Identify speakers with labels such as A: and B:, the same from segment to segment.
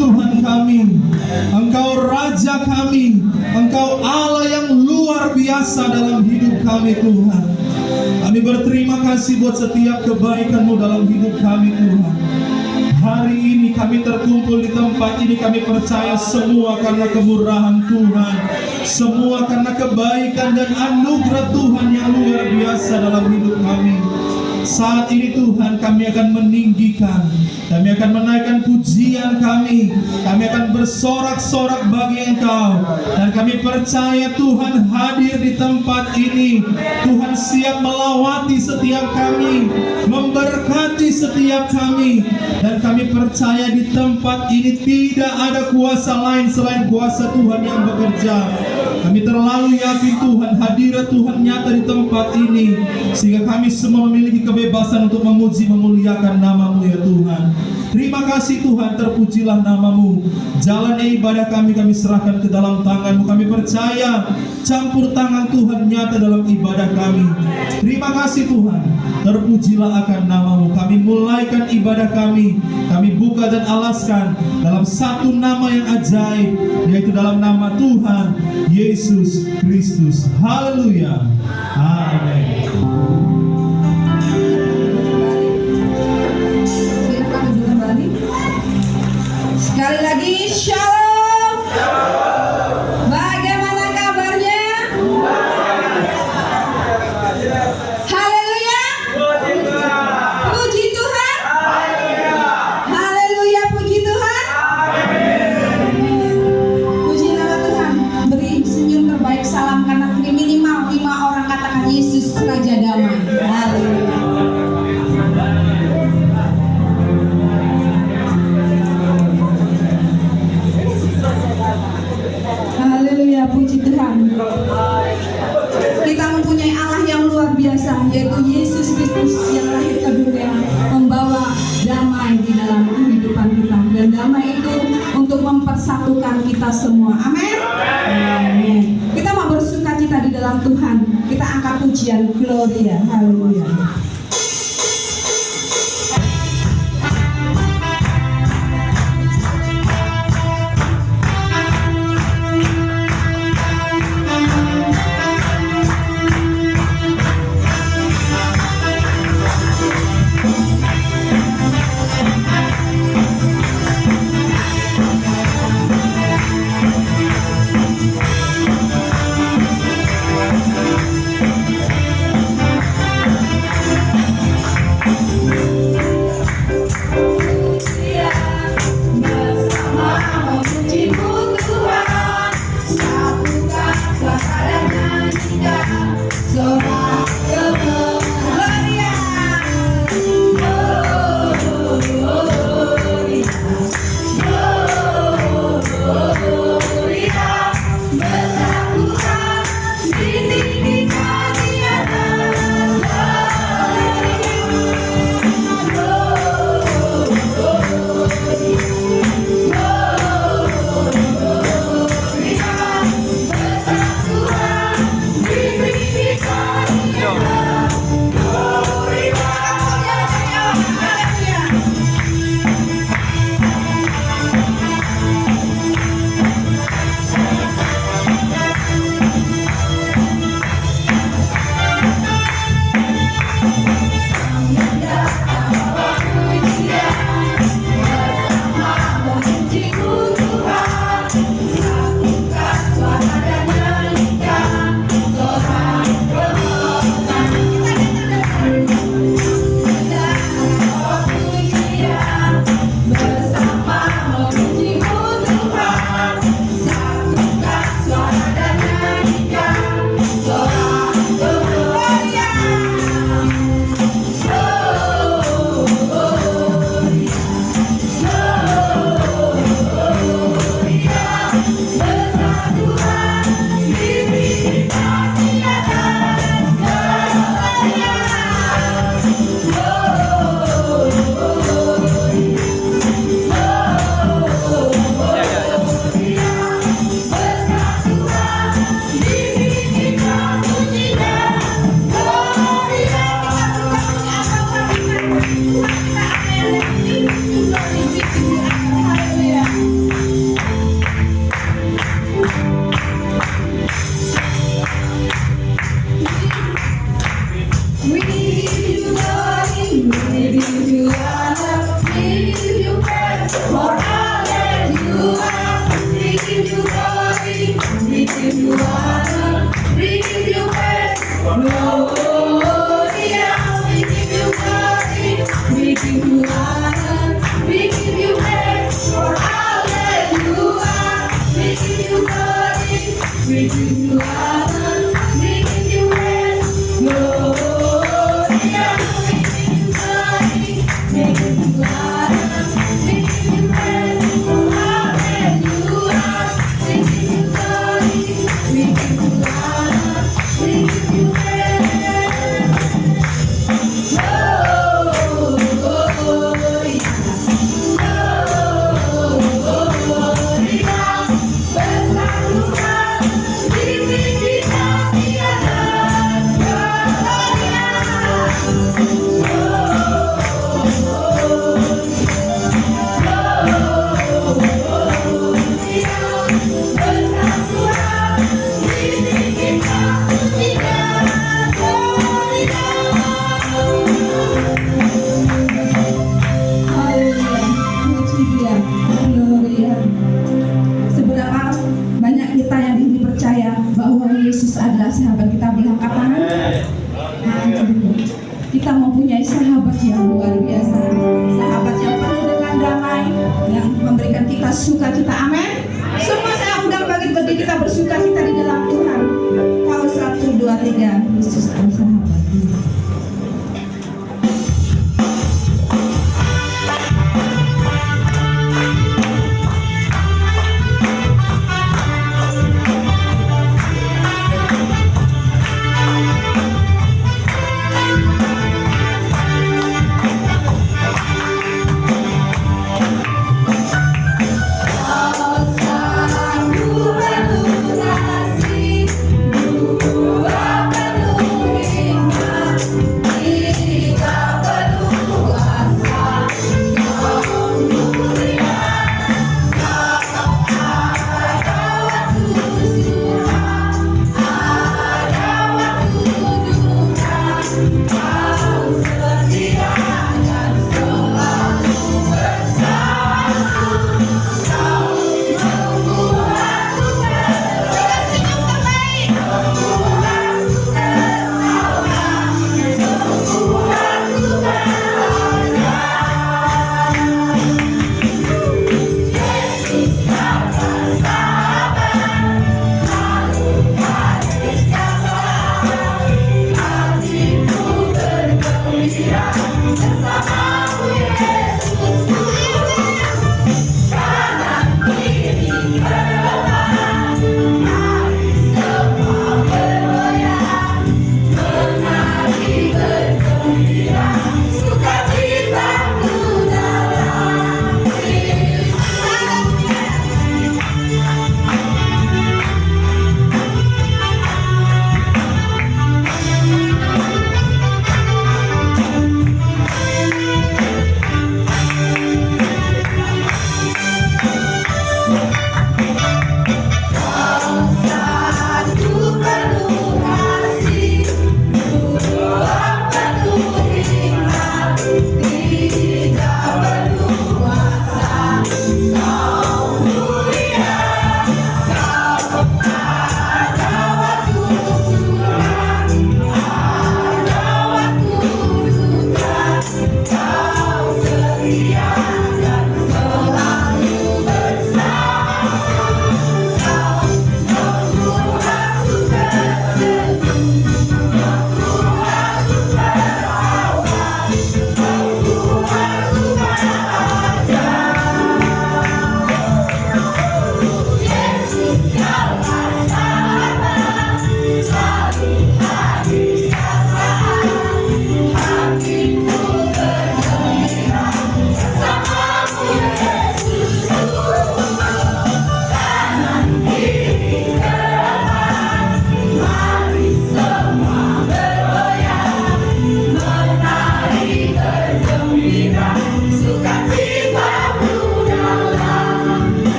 A: Tuhan kami, Engkau Raja kami, Engkau Allah yang luar biasa dalam hidup kami Tuhan. Kami berterima kasih buat setiap kebaikan-Mu dalam hidup kami Tuhan. Hari ini kami terkumpul di tempat ini, kami percaya semua karena kemurahan Tuhan, semua karena kebaikan dan anugerah Tuhan yang luar biasa dalam hidup kami. Saat ini Tuhan, kami akan meninggikan, kami akan menaikkan pujian kami akan bersorak-sorak bagi Engkau. Dan kami percaya Tuhan hadir di tempat ini. Tuhan siap melawati setiap kami, memberkati setiap kami. Dan kami percaya di tempat ini tidak ada kuasa lain selain kuasa Tuhan yang bekerja. Kami terlalu yakin Tuhan, hadirat Tuhan nyata di tempat ini, sehingga kami semua memiliki kebebasan untuk memuji memuliakan nama-Mu ya Tuhan. Terima kasih Tuhan, terpujilah nama-Mu. Jalan ibadah kami serahkan ke dalam tangan-Mu. Kami percaya campur tangan Tuhan nyata dalam ibadah kami. Terima kasih Tuhan, terpujilah akan nama-Mu. Kami mulaikan ibadah kami buka dan alaskan dalam satu nama yang ajaib, yaitu dalam nama Tuhan Yesus Kristus. Haleluya. Amin.
B: Silakan duduk kembali. Sekali lagi, Shalom. Bagaimana kabarnya? Haleluya. Puji Tuhan. Haleluya, puji Tuhan. Puji nama Tuhan. Beri senyum terbaik, salam kanan kiri, minimal 5 orang katakan Yesus Raja Damai. Haleluya. Haleluya, puji Tuhan. Kita mempunyai Allah yang luar biasa, yaitu Yesus Kristus yang lahir ke dunia, membawa damai di dalam kehidupan kita. Dan damai itu untuk mempersatukan kita semua. Amin. Amin. Kita mau bersuka cita di dalam Tuhan. Kita angkat pujian Gloria. Haleluya.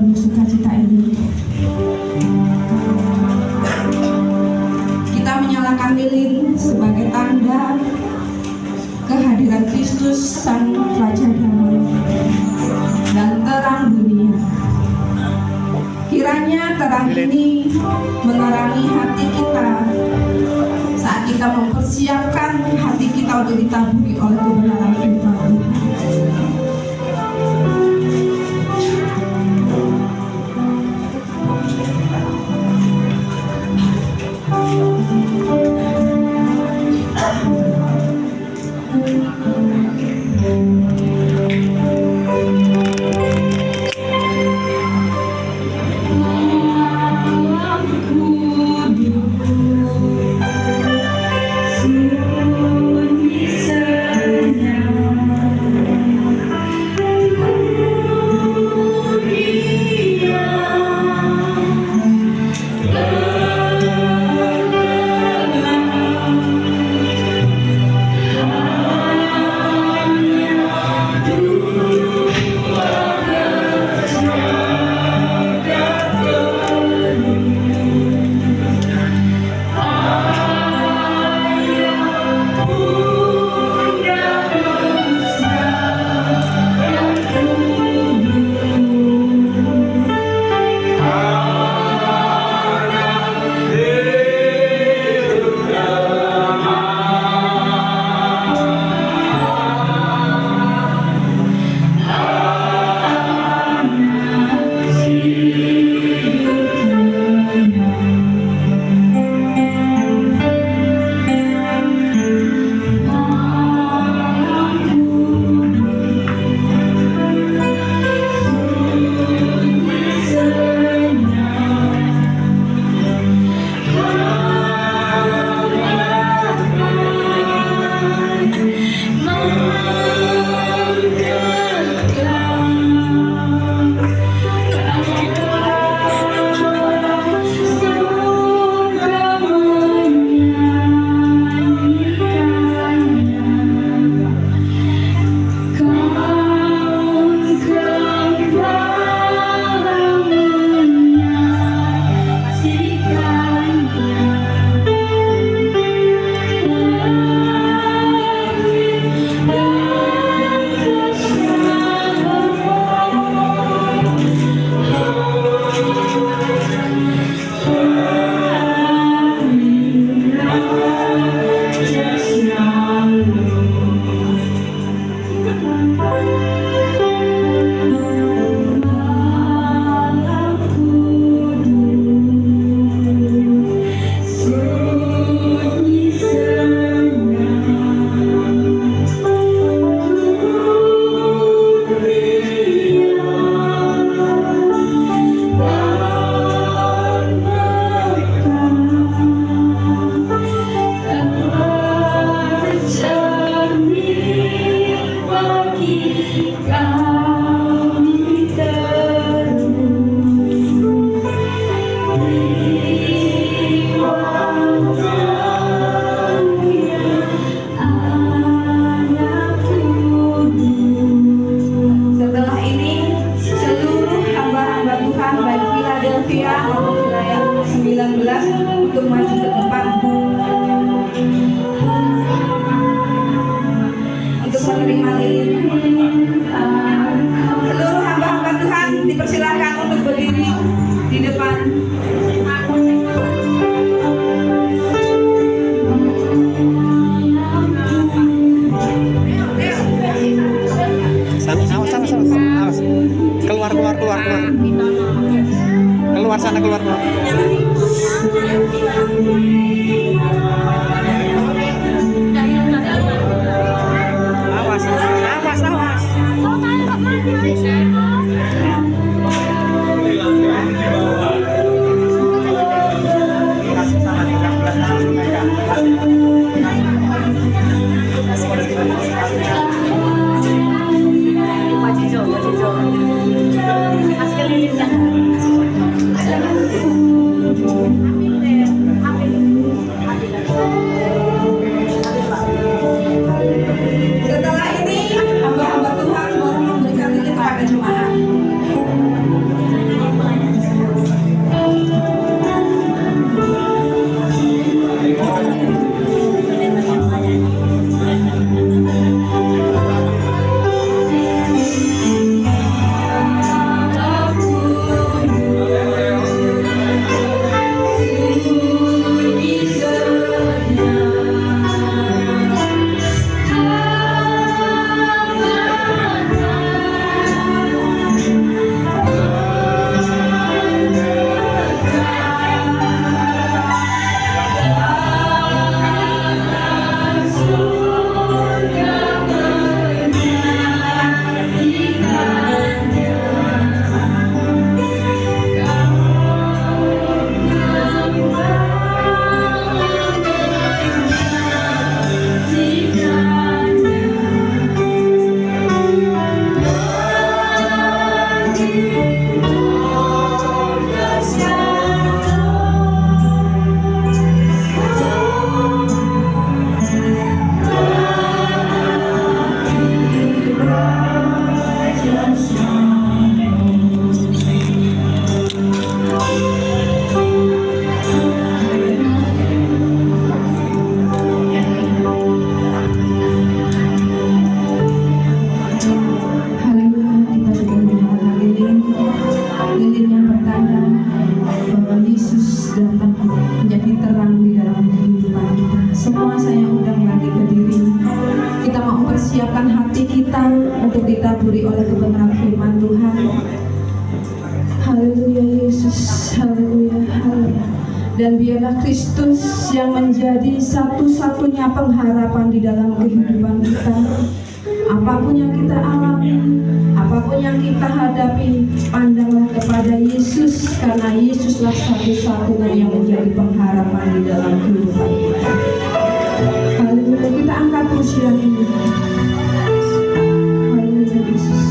B: penuh sukacita ini. Kita menyalakan lilin sebagai tanda kehadiran Kristus Sang Raja Damai dan terang dunia. Kiranya terang ini menerangi hati kita saat kita mempersiapkan hati kita untuk ditaburi oleh kebenaran firman Tuhan. Untuk maju ke depan untuk menerima lilin. Seluruh hamba-hamba Tuhan dipersilakan untuk berdiri di depan.
C: Awas. Keluar sana, keluar. Awas. Kasih lilin.
B: lilin yang bertanda bahwa Yesus datang menjadi terang di dalam kehidupan kita. Semua saya undang lagi ke diri. Kita mau mempersiapkan hati kita untuk ditaburi oleh kebenaran firman Tuhan. Haleluya Yesus, haleluya, haleluya. Dan biarlah Kristus yang menjadi satu-satunya pengharapan di dalam kehidupan kita. Apapun yang kita alami, apapun yang kita hadapi, pandanglah kepada Yesus, karena Yesuslah satu-satunya yang menjadi pengharapan di dalam kehidupan kita. Haleluya, kita angkat pujian ini. Haleluya Yesus.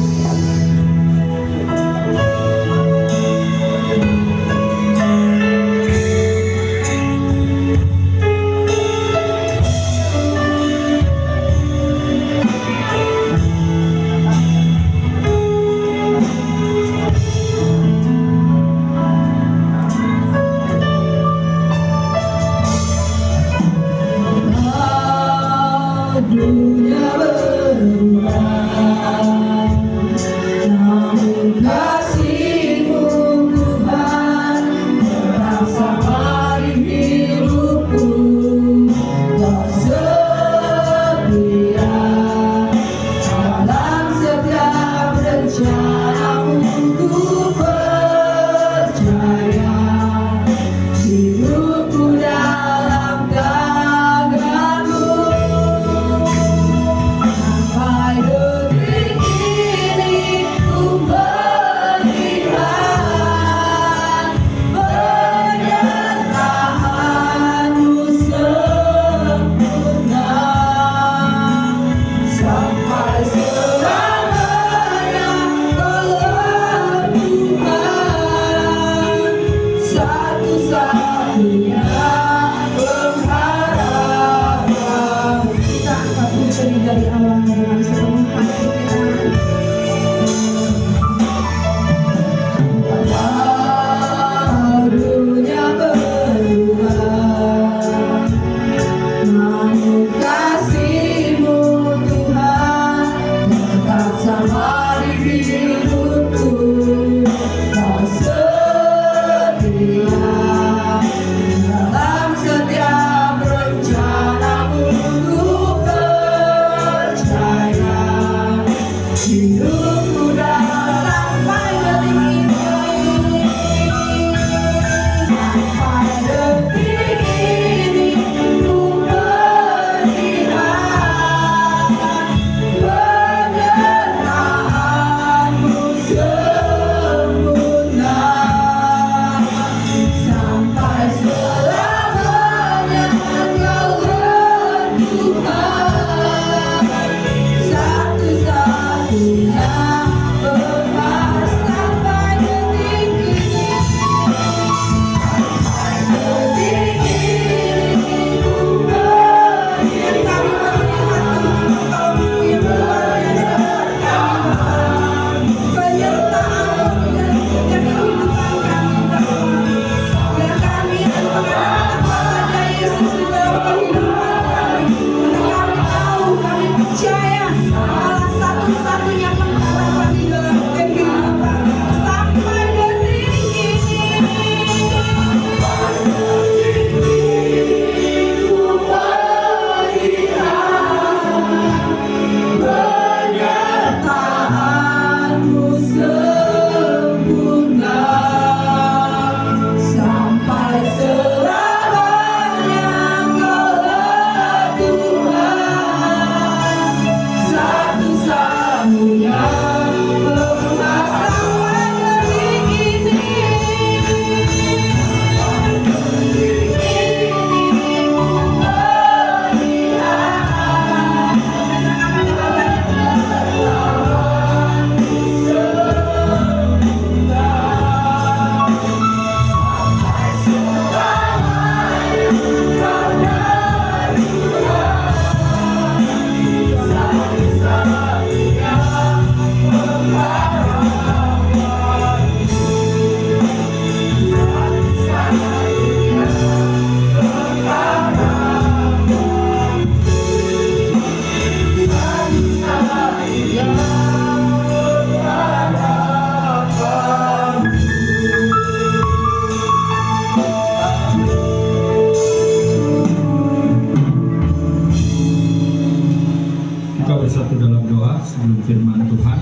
D: melalui firman Tuhan.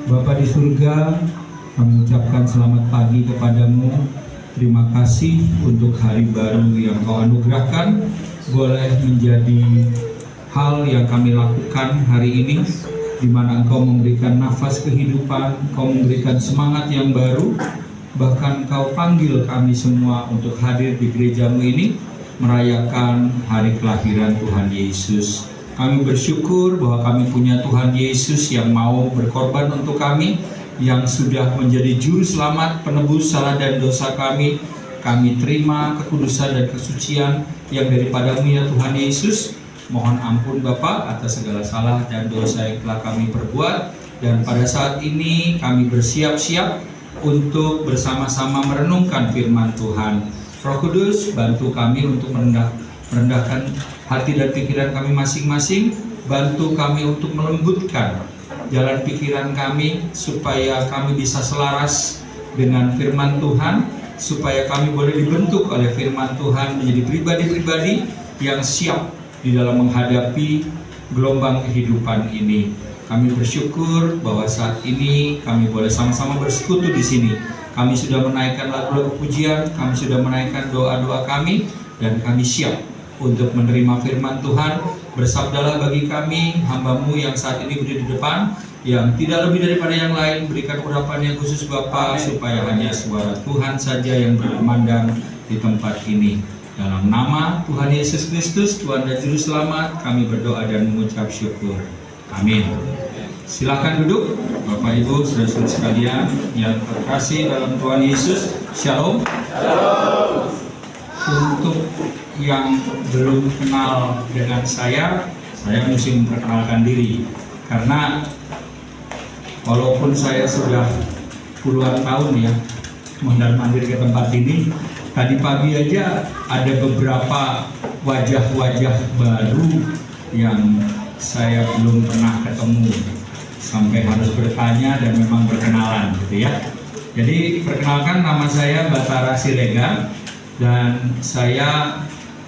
D: Bapa di surga, kami ucapkan selamat pagi kepadamu. Terima kasih untuk hari baru yang Kau anugerahkan, boleh menjadi hal yang kami lakukan hari ini, di mana Engkau memberikan nafas kehidupan, Engkau memberikan semangat yang baru, bahkan Engkau panggil kami semua untuk hadir di gerejamu ini, merayakan hari kelahiran Tuhan Yesus. Kami bersyukur bahwa kami punya Tuhan Yesus yang mau berkorban untuk kami, yang sudah menjadi juru selamat, penebus salah dan dosa kami. Kami terima kekudusan dan kesucian yang daripada-Mu ya Tuhan Yesus. Mohon ampun Bapa atas segala salah dan dosa yang telah kami perbuat. Dan pada saat ini kami bersiap-siap untuk bersama-sama merenungkan firman Tuhan. Roh Kudus, bantu kami untuk merendahkan hati dan pikiran kami masing-masing. Bantu kami untuk melembutkan jalan pikiran kami, supaya kami bisa selaras dengan firman Tuhan, supaya kami boleh dibentuk oleh firman Tuhan menjadi pribadi-pribadi yang siap di dalam menghadapi gelombang kehidupan ini. Kami bersyukur bahwa saat ini kami boleh sama-sama bersekutu di sini. Kami sudah menaikkan lagu-lagu pujian, kami sudah menaikkan doa-doa kami, dan kami siap untuk menerima firman Tuhan. Bersabdalah bagi kami, hamba-Mu yang saat ini berdiri di depan, yang tidak lebih daripada yang lain. Berikan urapan yang khusus Bapa, supaya hanya suara Tuhan saja yang berkumandang di tempat ini. Dalam nama Tuhan Yesus Kristus, Tuhan dan Juru Selamat, kami berdoa dan mengucap syukur. Amin. Silakan duduk, Bapak Ibu, saudara-saudara sekalian yang terkasih dalam Tuhan Yesus. Shalom. Shalom. Untuk yang belum kenal dengan saya mesti memperkenalkan diri, karena walaupun saya sudah puluhan tahun ya mondar-mandir ke tempat ini, tadi pagi aja ada beberapa wajah-wajah baru yang saya belum pernah ketemu, sampai harus bertanya dan memang berkenalan gitu ya. Jadi perkenalkan, nama saya Batara Siregar dan saya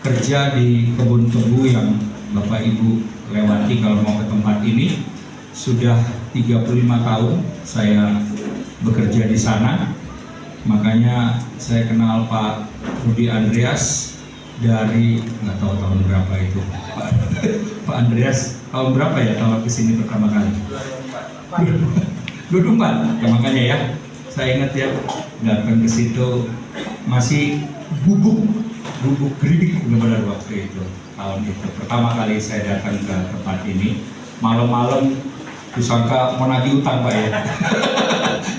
D: kerja di kebun tebu yang Bapak Ibu lewati kalau mau ke tempat ini. Sudah 35 tahun saya bekerja di sana. Makanya saya kenal Pak Rudi Andreas dari nggak tahu tahun berapa itu. Pak Andreas tahun berapa ya tahun kesini pertama kali? 24. Ya, makanya ya saya ingat ya datang ke situ masih bubuk geribik benar waktu itu, tahun itu pertama kali saya datang ke tempat ini. Malam-malam disangka mau nagih utang Pak ya.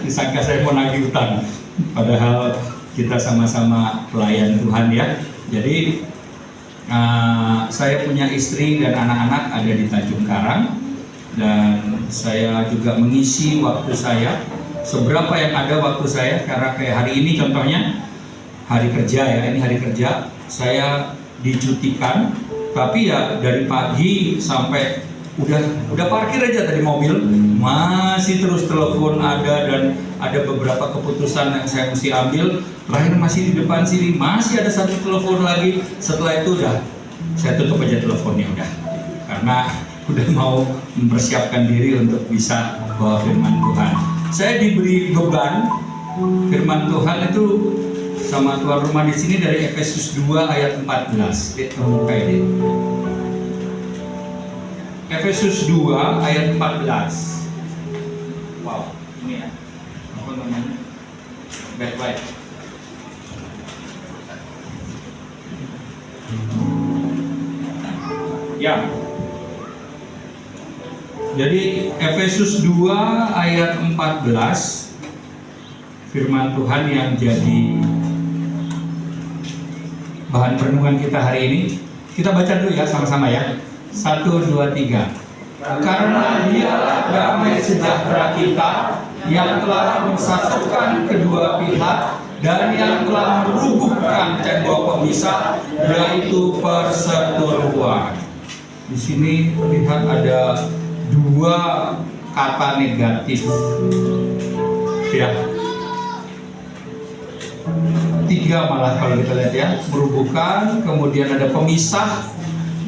D: Disangka saya mau nagih utang, padahal kita sama-sama pelayan Tuhan ya. Jadi saya punya istri dan anak-anak ada di Tanjung Karang, dan saya juga mengisi waktu saya seberapa yang ada waktu saya, karena kayak hari ini contohnya hari kerja ya, ini hari kerja saya dicutikan, tapi ya dari pagi sampai udah parkir aja tadi mobil masih terus telepon ada, dan ada beberapa keputusan yang saya mesti ambil. Terakhir masih di depan sini masih ada satu telepon lagi, setelah itu udah saya tutup aja teleponnya udah, karena udah mau mempersiapkan diri untuk bisa bawa firman Tuhan. Saya diberi beban firman Tuhan itu sama tuan rumah di sini dari Efesus 2 ayat 14. Terbuka ini. Efesus 2 ayat 14. Wow, ini ya. Apa namanya? Backlight. Ya. Jadi Efesus 2 ayat 14, firman Tuhan yang jadi bahan renungan kita hari ini. Kita baca dulu ya sama-sama ya. 1, 2, 3. Karena Dialah damai sejahtera kita, yang telah mensatukan kedua pihak dan yang telah merubuhkan tembok pemisah, yaitu perseteruan. Di sini terlihat ada dua kata negatif ya, 3 malah kalau kita lihat ya, merubuhkan, kemudian ada pemisah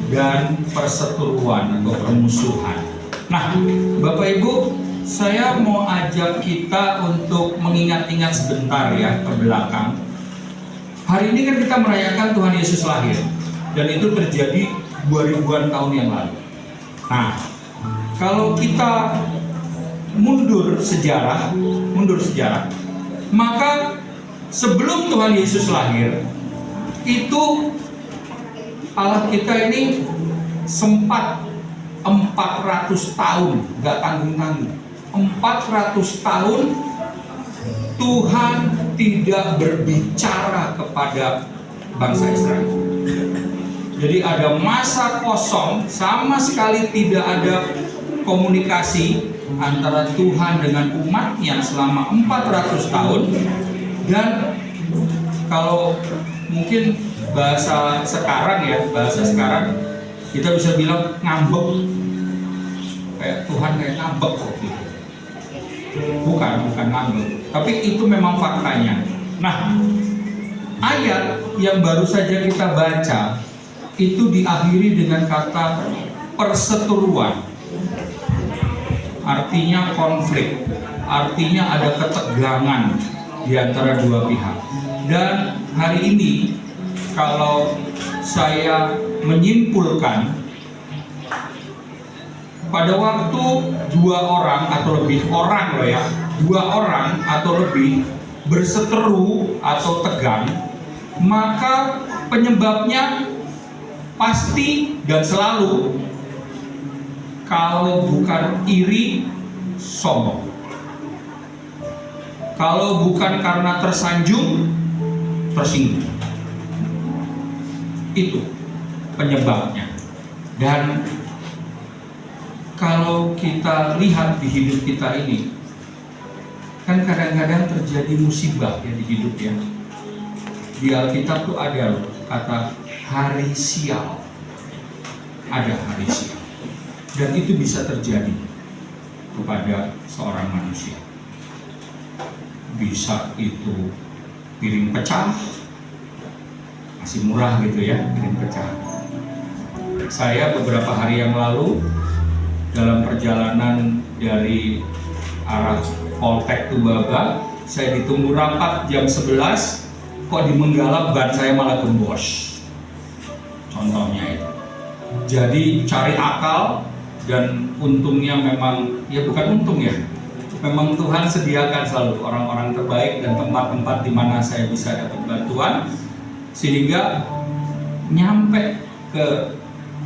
D: dan perseteruan atau permusuhan. Nah, Bapak Ibu, saya mau ajak kita untuk mengingat-ingat sebentar ya ke belakang. Hari ini kan kita merayakan Tuhan Yesus lahir, dan itu terjadi 2000-an tahun yang lalu. Nah, kalau kita mundur sejarah, maka sebelum Tuhan Yesus lahir, itu Allah kita ini sempat 400 tahun, gak tanggung-tanggung, 400 tahun Tuhan tidak berbicara kepada bangsa Israel. Jadi ada masa kosong, sama sekali tidak ada komunikasi antara Tuhan dengan umatnya selama 400 tahun. Dan kalau mungkin bahasa sekarang kita bisa bilang ngambek, kayak Tuhan kayak ngambek gitu. Bukan ngambek, tapi itu memang faktanya. Nah, ayat yang baru saja kita baca itu diakhiri dengan kata perseteruan, artinya konflik, artinya ada ketegangan di antara dua pihak. Dan hari ini kalau saya menyimpulkan, pada waktu dua orang atau lebih berseteru atau tegang, maka penyebabnya pasti dan selalu, kalau bukan iri, sombong. Kalau bukan karena tersanjung, tersinggung. Itu penyebabnya. Dan kalau kita lihat di hidup kita ini, kan kadang-kadang terjadi musibah ya di hidup ya. Di Alkitab tuh ada loh kata hari sial. Ada hari sial. Dan itu bisa terjadi kepada seorang manusia. Bisa itu piring pecah, masih murah gitu ya, piring pecah. Saya beberapa hari yang lalu dalam perjalanan dari arah Poltek Tubaga, saya ditunggu rapat jam 11, kok di Menggala ban saya malah gembos. Contohnya itu. Jadi cari akal, dan untungnya memang, ya bukan untung ya, memang Tuhan sediakan selalu orang-orang terbaik dan tempat-tempat di mana saya bisa dapat bantuan, sehingga nyampe ke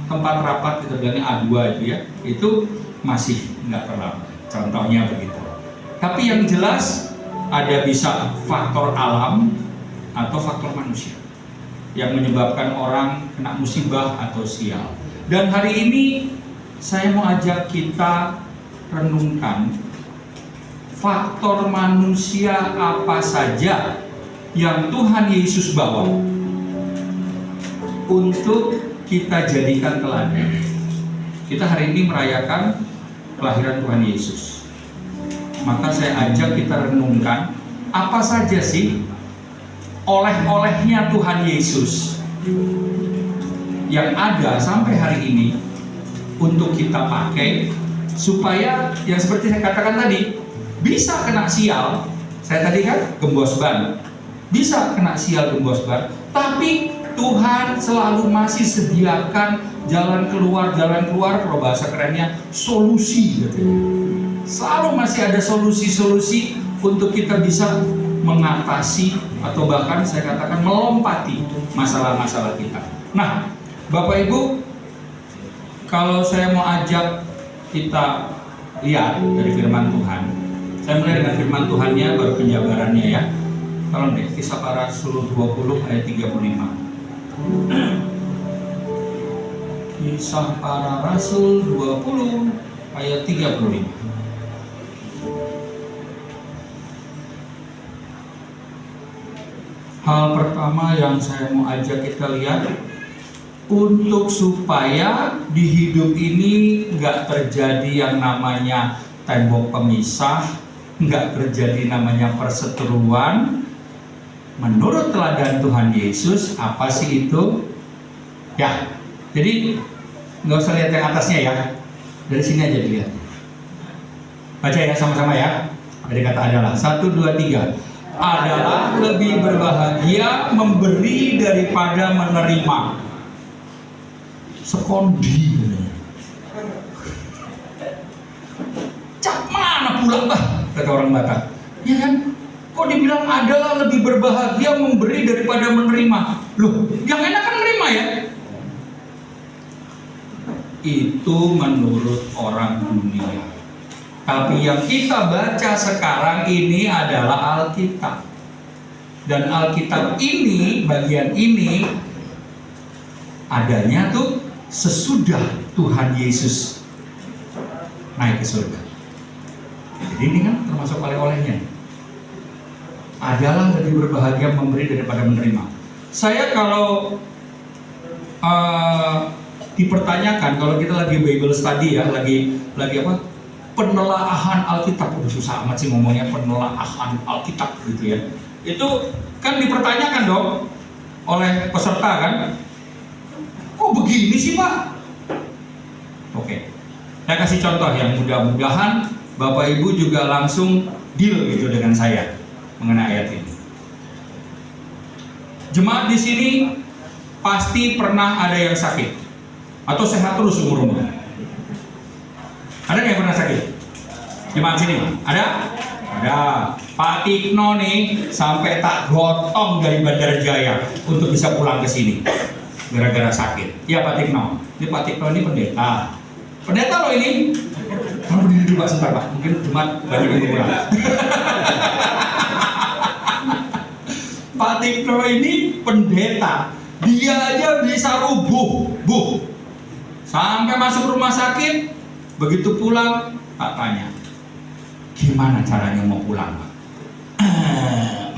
D: tempat rapat, kita bilangnya A2 itu ya, itu masih nggak terlambat. Contohnya begitu. Tapi yang jelas ada bisa faktor alam atau faktor manusia yang menyebabkan orang kena musibah atau sial. Dan hari ini saya mau ajak kita renungkan faktor manusia apa saja yang Tuhan Yesus bawa untuk kita jadikan teladan. Kita hari ini merayakan kelahiran Tuhan Yesus. Maka saya ajak kita renungkan apa saja sih oleh-olehnya Tuhan Yesus yang ada sampai hari ini untuk kita pakai, supaya yang seperti saya katakan tadi, bisa kena sial. Saya tadi kan gembos ban, bisa kena sial gembos ban, tapi Tuhan selalu masih sediakan jalan keluar, kalau bahasa kerennya solusi gitu. Selalu masih ada solusi-solusi untuk kita bisa mengatasi atau bahkan saya katakan melompati masalah-masalah kita. Nah, Bapak Ibu, kalau saya mau ajak kita lihat dari firman Tuhan, saya mulai dengan firman Tuhannya, baru penjabarannya ya. Tolong deh, Kisah Para Rasul 20 ayat 35. Kisah Para Rasul 20 ayat 35. Hal pertama yang saya mau ajak kita lihat, untuk supaya di hidup ini nggak terjadi yang namanya tembok pemisah, nggak terjadi namanya perseteruan, menurut teladan Tuhan Yesus, apa sih itu? Ya, jadi nggak usah lihat yang atasnya ya, dari sini aja dilihat. Baca ya sama-sama ya. Dari kata adalah. 1, 2, 3. Adalah lebih berbahagia memberi daripada menerima. Sekondi. Cak mana pula bah, kata orang Batak. Ya kan? Kok dibilang adalah lebih berbahagia memberi daripada menerima? Loh, yang enak kan menerima ya? Itu menurut orang dunia. Tapi yang kita baca sekarang ini adalah Alkitab. Dan Alkitab ini, bagian ini adanya tuh sesudah Tuhan Yesus naik ke surga. Jadi ini kan termasuk oleh-olehnya. Adalah lebih berbahagia memberi daripada menerima. Saya kalau dipertanyakan, kalau kita lagi Bible study ya, lagi apa? Penelaahan Alkitab. Udah susah amat sih ngomongnya penelaahan Alkitab gitu ya. Itu kan dipertanyakan dong oleh peserta kan. Kok begini sih Pak? Oke. Saya kasih contoh yang mudah-mudahan Bapak Ibu juga langsung deal gitu dengan saya mengenai ayat ini. Jemaat di sini pasti pernah ada yang sakit atau sehat terus umur-umur. Ada yang pernah sakit? Jemaat sini ada? Ada. Pak Tikno nih sampai tak gotong dari Bandara Jaya untuk bisa pulang ke sini gara-gara sakit. Iya Pak Tikno. Ini Pak Tikno ini pendeta. Pendeta loh ini. Kamu berdiri dulu Pak sebentar Pak. Mungkin jemaat banyak yang kurang. Pak Tikno ini pendeta. Dia aja bisa rubuh, sampai masuk rumah sakit. Begitu pulang, tak tanya, gimana caranya mau pulang Pak?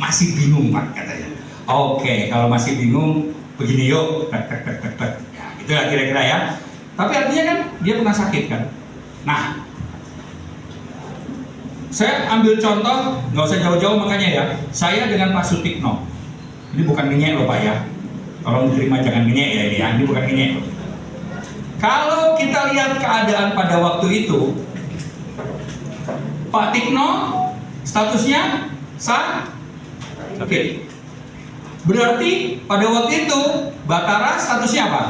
D: Masih bingung Pak katanya. Oke, kalau masih bingung, begini yuk. Ya, itulah kira-kira ya. Tapi artinya kan dia pernah sakit kan. Nah, saya ambil contoh, nggak usah jauh-jauh makanya ya. Saya dengan Pak Sutikno. Ini bukan ngenyek loh Pak ya. Tolong diterima jangan ngenyek ya ini ya. Ini bukan ngenyek. Kalau kita lihat keadaan pada waktu itu, Pak Tikno statusnya sakit. Berarti pada waktu itu Batara statusnya apa?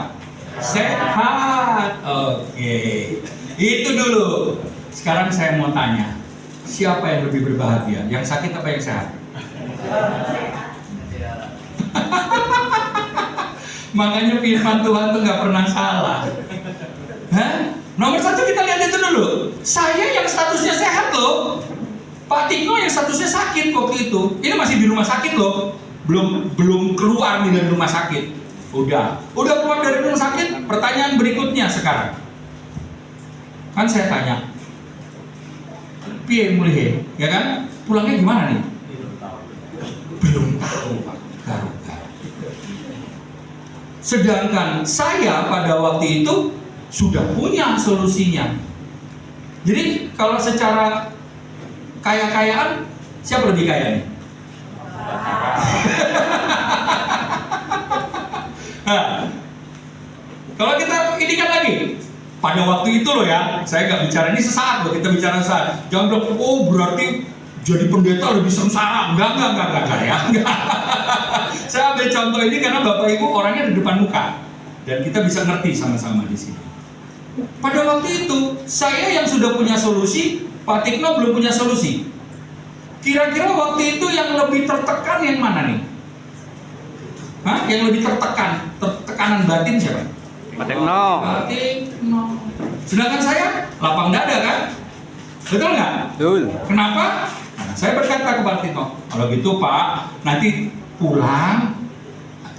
D: Sehat. Oke. Itu dulu. Sekarang saya mau tanya, siapa yang lebih berbahagia? Yang sakit apa yang sehat? Makanya firman Tuhan tuh nggak pernah salah. Hah? Nomor satu kita lihat itu dulu. Saya yang statusnya sehat loh. Pak Tino yang statusnya sakit waktu itu. Ini masih di rumah sakit loh. Belum keluar nih dari rumah sakit. Udah keluar dari rumah sakit. Pertanyaan berikutnya sekarang. Kan saya tanya, piye mulih, ya kan? Pulangnya gimana nih? Belum tahu Pak. Garuk-garuk. Sedangkan saya pada waktu itu sudah punya solusinya. Jadi kalau secara kaya-kayaan, siapa lebih kaya nih? Nah, kalau kita indikan lagi, pada waktu itu loh ya, saya nggak bicara ini sesaat loh, kita bicara sesaat. Jangan bilang, oh berarti jadi pendeta lebih sengsara. Enggak ya. Enggak. Saya ambil contoh ini karena Bapak Ibu orangnya di depan muka dan kita bisa ngerti sama-sama di sini. Pada waktu itu, saya yang sudah punya solusi, Pak Tikno belum punya solusi. Kira-kira waktu itu yang lebih tertekan yang mana nih? Hah? Yang lebih tertekan? Tekanan batin siapa?
C: Pak Tikno.
D: Pak Tikno. Sedangkan saya lapang dada kan? Betul nggak?
C: Betul.
D: Kenapa? Nah, saya berkata ke Pak Tikno, kalau gitu Pak, nanti pulang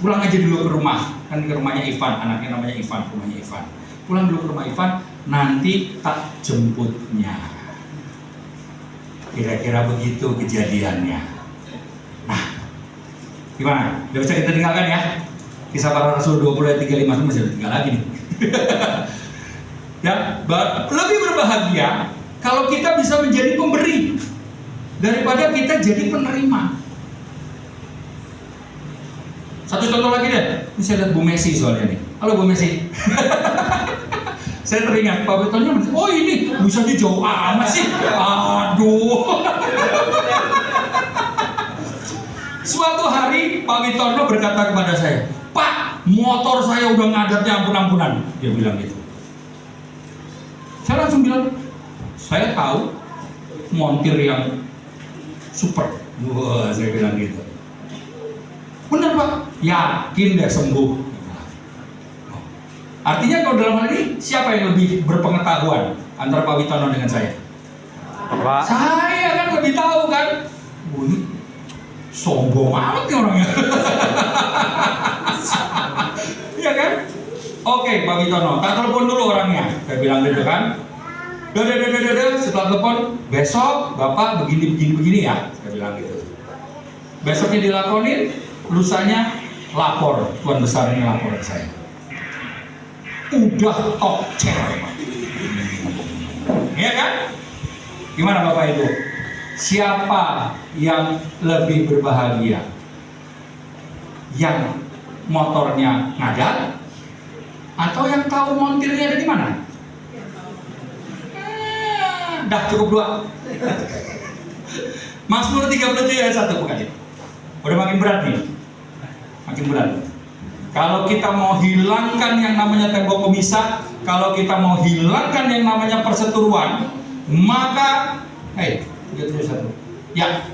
D: aja dulu ke rumah. Kan ke rumahnya Ivan, anaknya namanya Ivan, rumahnya Ivan. Pulang dulu ke rumah Ivan, nanti tak jemputnya. Kira-kira begitu kejadiannya. Nah, gimana? Udah bisa kita tinggalkan ya? Kisah Para Rasul 20 ayat 35 masih ada 3 lagi nih. Ya, lebih berbahagia kalau kita bisa menjadi pemberi daripada kita jadi penerima. Satu contoh lagi deh. Ini saya lihat Bu Messi soalnya nih. Halo Bu Messi. Saya teringat Pak Witono, oh ini bisa jauh amat sih. Aduh. Suatu hari Pak Witono berkata kepada saya, Pak, motor saya udah ngadatnya ampun-ampunan. Dia bilang gitu. Saya langsung bilang, saya tahu montir yang super. Wah, saya bilang gitu. Benar Pak, yakin deh sembuh. Artinya kalau dalam hal ini siapa yang lebih berpengetahuan antara Pak Witono dengan saya?
C: Bapak.
D: Saya kan lebih tahu kan. Wih, sombong amat nih orangnya. Iya kan? Oke Pak Witono, tak telepon dulu orangnya. Saya bilang gitu kan. Dadah, setelah telepon, besok Bapak begini ya. Saya bilang gitu. Besoknya dilakonin, lusanya lapor. Tuan besar ini lapor ke saya. Udah top chair, iya kan? Gimana Bapak Ibu? Siapa yang lebih berbahagia? Yang motornya ngadat atau yang tahu montirnya ada di mana? Dah cukup 2. Mazmur 37 ayat 1 bukan? Udah makin berat nih. Makin berat. Kalau kita mau hilangkan yang namanya tembok pemisah, kalau kita mau hilangkan yang namanya perseteruan, maka, 371. Ya,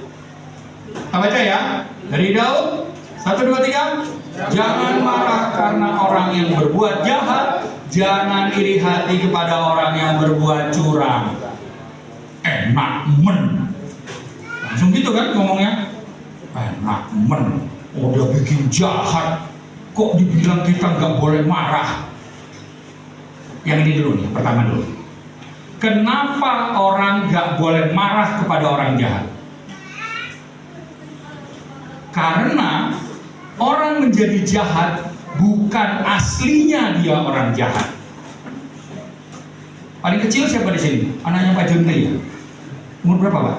D: kita baca ya. Dari Daud, 1, 2, 3. Jangan marah karena orang yang berbuat jahat, jangan iri hati kepada orang yang berbuat curang. Enak men. Langsung gitu kan ngomongnya. Enak men. Udah bikin jahat. Kok dibilang kita nggak boleh marah? Yang ini dulu nih, pertama dulu. Kenapa orang nggak boleh marah kepada orang jahat? Karena orang menjadi jahat bukan aslinya dia orang jahat. Paling kecil siapa di sini? Anaknya Pak Junri ya? Umur berapa Pak?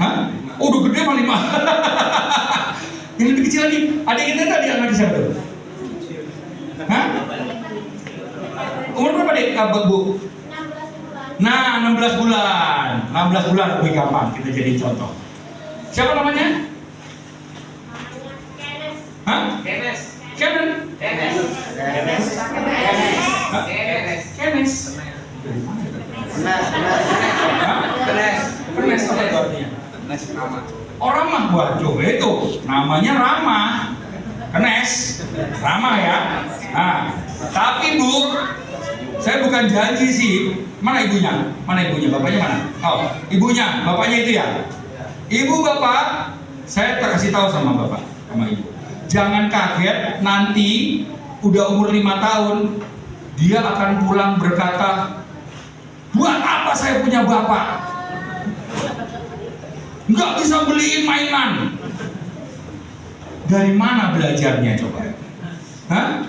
D: Hah? Oh, udah gede mah 5. Yang lebih kecil lagi, adik kita tadi anak siapa tuh? Hah? Umur berapa dek, Bu? Nah, 16 bulan. 16 bulan lebih gampang kita jadi contoh. Siapa namanya? Hah? Kenes. Orang mah waduh itu namanya ramah, Kenes, ramah ya. Nah, tapi Bu, saya bukan janji sih. Mana ibunya? Bapaknya mana? Oh, ibunya, bapaknya itu ya. Ibu bapak, saya tak kasih tahu sama bapak, sama ibu. Jangan kaget nanti udah umur 5 tahun dia akan pulang berkata, buat apa saya punya bapak? Nggak bisa beliin mainan. Dari mana belajarnya coba? Hah?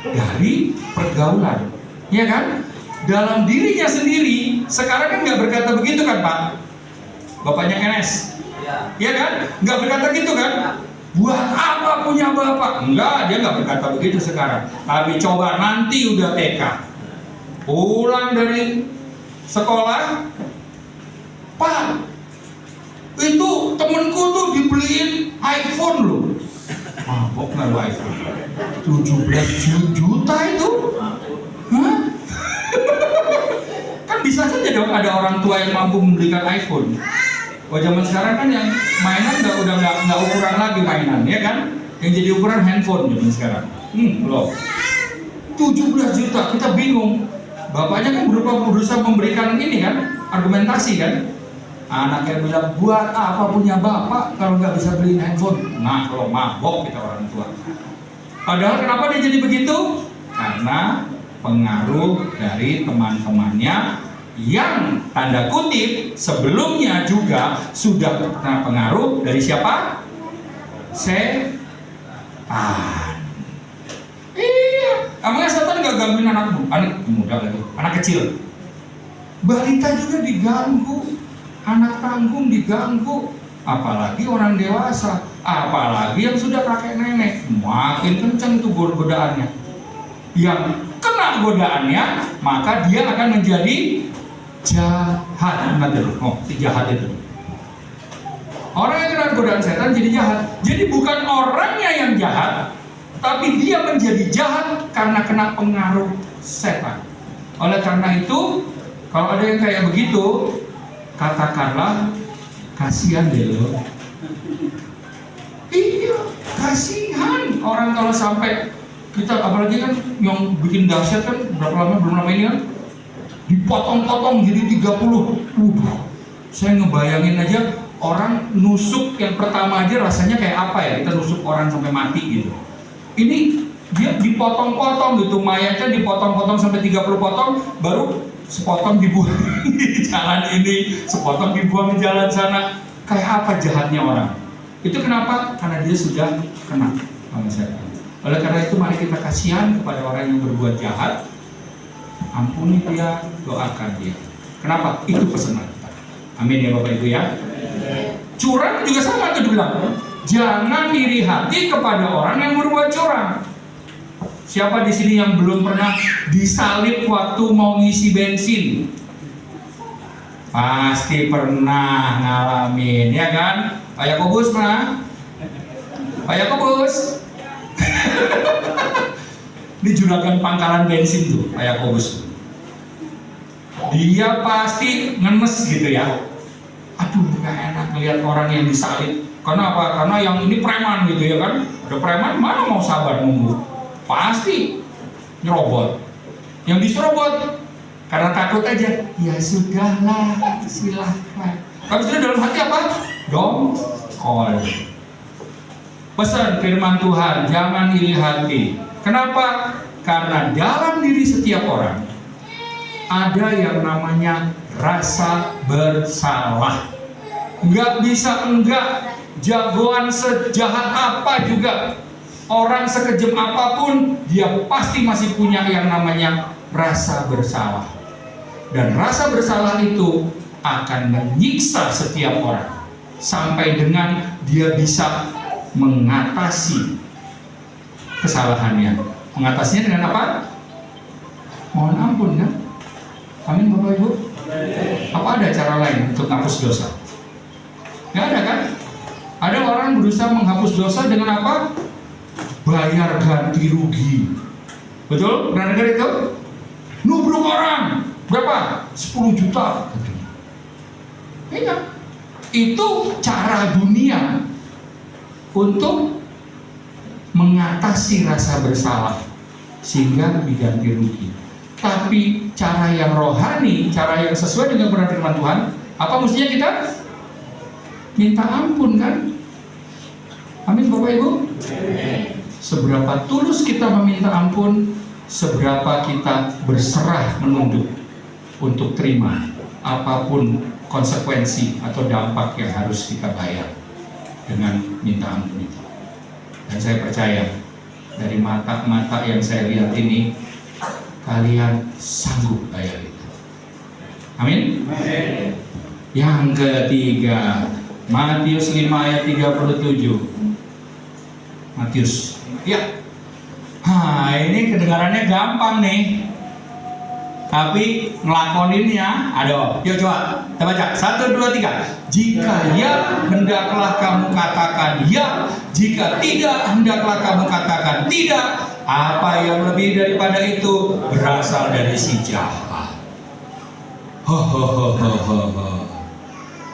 D: Dari pergaulan, ya kan? Dalam dirinya sendiri. Sekarang kan nggak berkata begitu kan Pak? Bapaknya Kenes, ya kan? Nggak berkata gitu kan? Buat apa punya bapak? Enggak, dia nggak berkata begitu sekarang. Tapi coba nanti udah TK, pulang dari sekolah, Pak, itu temenku tuh dibeliin iPhone loh. Mabok nggak lo iPhone? 17 juta itu? Hah? Kan bisa saja dong ada orang tua yang mampu membelikan iPhone. Oh zaman sekarang kan yang mainan udah nggak ukuran lagi mainan, ya kan? Yang jadi ukuran handphone zaman sekarang. Loh, 17 juta kita bingung. Bapaknya kan berusaha memberikan ini kan, argumentasi kan. Anaknya bilang, buat apa punya bapak kalau nggak bisa beliin handphone? Nah, kalau mabok kita orang tua. Padahal kenapa dia jadi begitu? Karena pengaruh dari teman-temannya yang tanda kutip sebelumnya juga sudah kena pengaruh dari siapa? Setan. Iya, emangnya setan nggak gangguin anak muda lagi, anak kecil. Balita juga diganggu. Anak tanggung diganggu, apalagi orang dewasa, apalagi yang sudah kakek nenek, makin kencang itu godaannya. Yang kena godaannya, maka dia akan menjadi jahat. Nanti si jahat itu. Orang yang kena godaan setan jadi jahat. Jadi bukan orangnya yang jahat, tapi dia menjadi jahat karena kena pengaruh setan. Oleh karena itu, kalau ada yang kayak begitu, katakanlah, kasihan deh lo. Iya, kasihan orang kalau sampai kita, apalagi kan yang bikin dahsyat kan belum lama ini kan dipotong-potong jadi 30. Saya ngebayangin aja orang nusuk yang pertama aja rasanya kayak apa ya, kita nusuk orang sampai mati gitu. Ini dia dipotong-potong gitu, mayatnya dipotong-potong sampai 30 potong, baru sepotong dibuang di jalan ini, sepotong dibuang di jalan sana. Kayak apa jahatnya orang? Itu kenapa? Karena dia sudah kena sama setan. Oleh karena itu mari kita kasihan kepada orang yang berbuat jahat, ampuni dia, doakan dia. Kenapa? Itu pesanan kita. Amin ya Bapak Ibu ya. Curang juga sama tuh dibilang. Jangan iri hati kepada orang yang berbuat curang. Siapa di sini yang belum pernah disalib waktu mau ngisi bensin? Pasti pernah ngalamin, ya kan? Pak Yakobus pernah? Pak Yakobus? Di juragan pangkalan bensin tuh, Pak Yakobus. Dia pasti ngenes gitu ya. Aduh, gak enak ngeliat orang yang disalib. Karena apa? Karena yang ini preman gitu ya kan? Ada preman, mana mau sabar nunggu? Pasti nyerobot. Yang diserobot karena takut aja. Ya sudahlah, silahkan. Tapi sudah dalam hati apa? Dongkol. Pesan firman Tuhan, jangan iri hati. Kenapa? Karena dalam diri setiap orang ada yang namanya rasa bersalah. Nggak bisa enggak, jagoan sejahat apa juga, orang sekejam apapun, dia pasti masih punya yang namanya rasa bersalah. Dan rasa bersalah itu akan menyiksa setiap orang sampai dengan dia bisa mengatasi kesalahannya. Mengatasinya dengan apa? Mohon ampun kan? Amin Bapak Ibu. Apa ada cara lain untuk menghapus dosa? Nggak ada kan? Ada orang berusaha menghapus dosa dengan apa? Bayar ganti rugi. Betul? Pernah dengar itu? Nubruk orang berapa? 10 juta. Iya. Itu cara dunia untuk mengatasi rasa bersalah sehingga diganti rugi. Tapi cara yang rohani, cara yang sesuai dengan firman Tuhan, apa mestinya kita? Minta ampun kan? Amin Bapak Ibu. Seberapa tulus kita meminta ampun, seberapa kita berserah menunduk untuk terima apapun konsekuensi atau dampak yang harus kita bayar dengan minta ampun itu. Dan saya percaya dari mata-mata yang saya lihat ini, kalian sanggup bayar itu. Amin. Yang ketiga, Matius 5 ayat 37. Matius. Ya. Ini kedengarannya gampang nih. Tapi ngelakoninnya, aduh, yuk coba kita baca 1, 2, 3. Jika ya, hendaklah kamu katakan ya. Jika tidak, hendaklah kamu katakan tidak. Apa yang lebih daripada itu berasal dari si jahat.